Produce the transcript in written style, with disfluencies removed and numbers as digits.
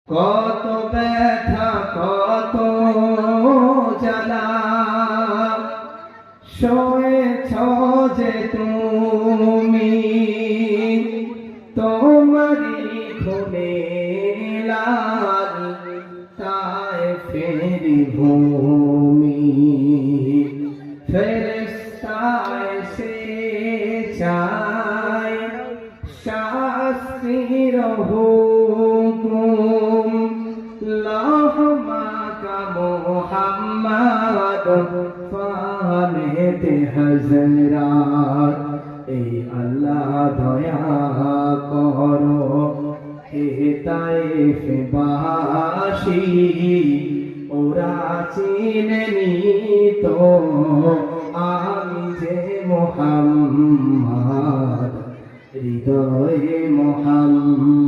কত ব্যথা কত জ্বালা সয়েছ যে তুমি তোমারি খুনে লাল তায়েফের ভূমি ফেরেশতা এসে চায় শাস্তির হুকুম লাহমাকা মুহাম্মদ ফানেতে হযরত এই আল্লাহ দয়া করো হে তায়েফবাসী ওরা চিনেনি তো আমি যে মুহাম্মদ হৃদয়ে মুহাম্মদ